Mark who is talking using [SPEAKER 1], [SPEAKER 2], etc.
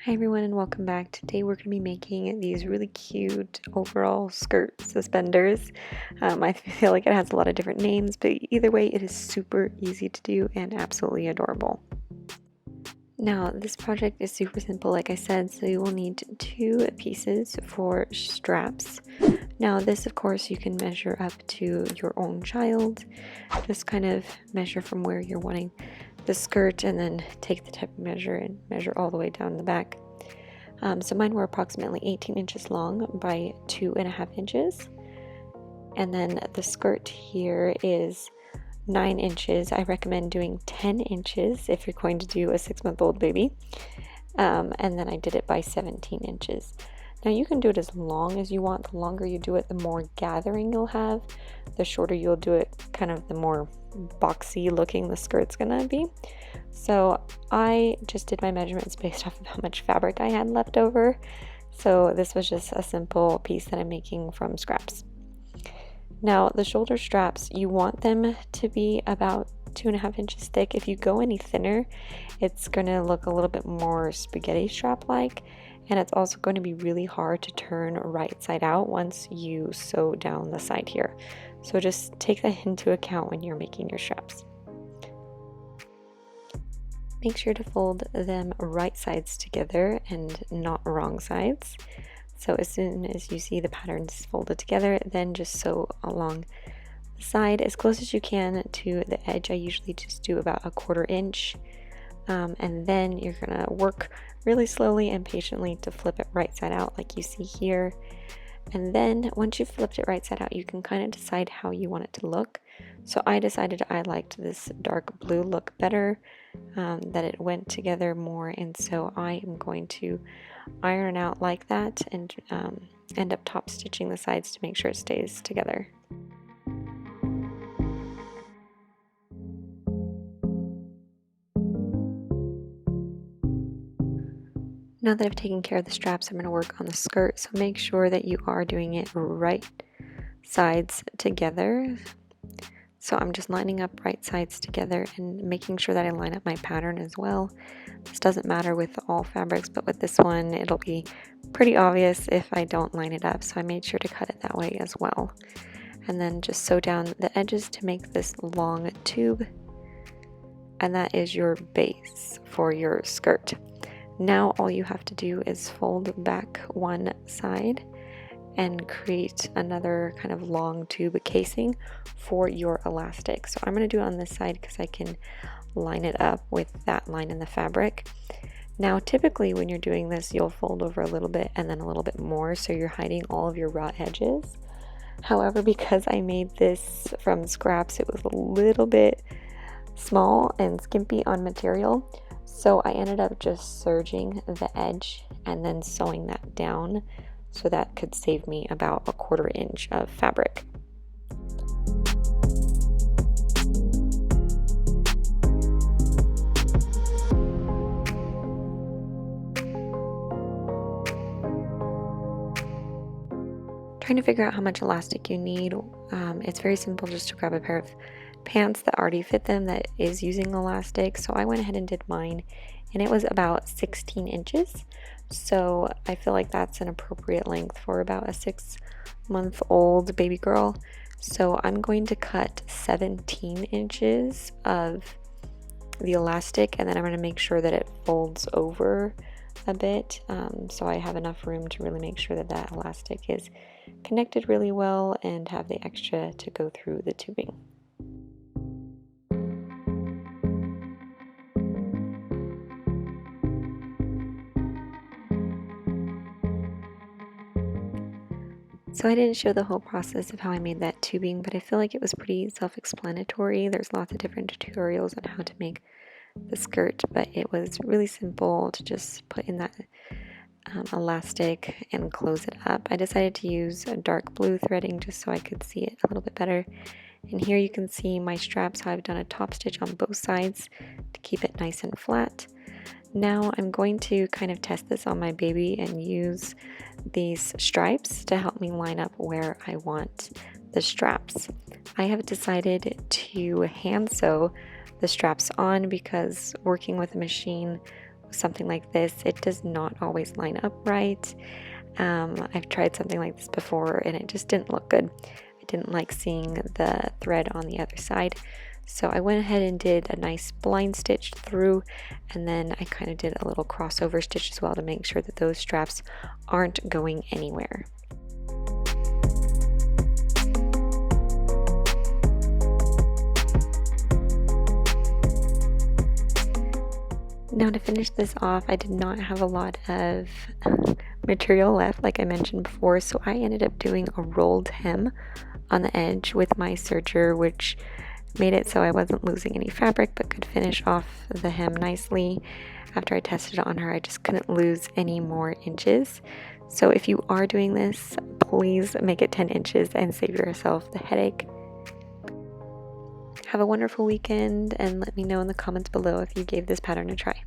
[SPEAKER 1] Hi everyone and welcome back. Today we're going to be making these really cute overall skirt suspenders. I feel like it has a lot of different names, but either way it is super easy to do and absolutely adorable. Now this project is super simple like I said, so you will need 2 pieces for straps. Now this of course you can measure up to your own child. Just kind of measure from where you're wanting the skirt and then take the tape measure and measure all the way down the back. So mine were approximately 18 inches long by 2.5 inches. And then the skirt here is 9 inches. I recommend doing 10 inches if you're going to do a 6-month-old baby. And then I did it by 17 inches. Now you can do it as long as you want. The longer you do it, the more gathering you'll have. The shorter you'll do it, kind of the more boxy looking the skirt's gonna be. So I just did my measurements based off of how much fabric I had left over. So this was just a simple piece that I'm making from scraps. Now the shoulder straps, you want them to be about 2.5 inches thick. If you go any thinner, it's gonna look a little bit more spaghetti strap like, and it's also going to be really hard to turn right side out once you sew down the side here. So just take that into account when you're making your straps. Make sure to fold them right sides together and not wrong sides. So as soon as you see the patterns folded together, then just sew along the side as close as you can to the edge. I usually just do about 1/4 inch. And then you're gonna work really slowly and patiently to flip it right side out like you see here. And then once you've flipped it right side out, you can kind of decide how you want it to look. So I decided I liked this dark blue look better, that it went together more, and so I am going to iron out like that and end up top stitching the sides to make sure it stays together. Now that I've taken care of the straps, I'm going to work on the skirt, so make sure that you are doing it right sides together. So I'm just lining up right sides together and making sure that I line up my pattern as well. This doesn't matter with all fabrics, but with this one it'll be pretty obvious if I don't line it up, so I made sure to cut it that way as well. And then just sew down the edges to make this long tube, and that is your base for your skirt. Now all you have to do is fold back one side and create another kind of long tube casing for your elastic. So I'm going to do it on this side because I can line it up with that line in the fabric. Now typically when you're doing this, you'll fold over a little bit and then a little bit more, so you're hiding all of your raw edges. However, because I made this from scraps, it was a little bit small and skimpy on material. So I ended up just serging the edge and then sewing that down, so that could save me about 1/4 inch of fabric. Trying to figure out how much elastic you need. It's very simple, just to grab a pair of pants that already fit them that is using elastic. So I went ahead and did mine, and it was about 16 inches. So I feel like that's an appropriate length for about a 6-month-old baby girl. So I'm going to cut 17 inches of the elastic, and then I'm going to make sure that it folds over a bit, so I have enough room to really make sure that that elastic is connected really well and have the extra to go through the tubing. So I didn't show the whole process of how I made that tubing, but I feel like it was pretty self-explanatory. There's lots of different tutorials on how to make the skirt, but it was really simple to just put in that elastic and close it up. I decided to use a dark blue threading just so I could see it a little bit better. And here you can see my straps, how I've done a top stitch on both sides to keep it nice and flat. Now I'm going to kind of test this on my baby and use these stripes to help me line up where I want the straps. I have decided to hand sew the straps on because working with a machine something like this, it does not always line up right. I've tried something like this before and it just didn't look good. I didn't like seeing the thread on the other side. So I went ahead and did a nice blind stitch through, and then I kind of did a little crossover stitch as well to make sure that those straps aren't going anywhere. Now to finish this off, I did not have a lot of material left like I mentioned before, so I ended up doing a rolled hem on the edge with my serger, which made it so I wasn't losing any fabric but could finish off the hem nicely. After I tested it on her, I just couldn't lose any more inches. So if you are doing this, please make it 10 inches and save yourself the headache. Have a wonderful weekend and let me know in the comments below if you gave this pattern a try.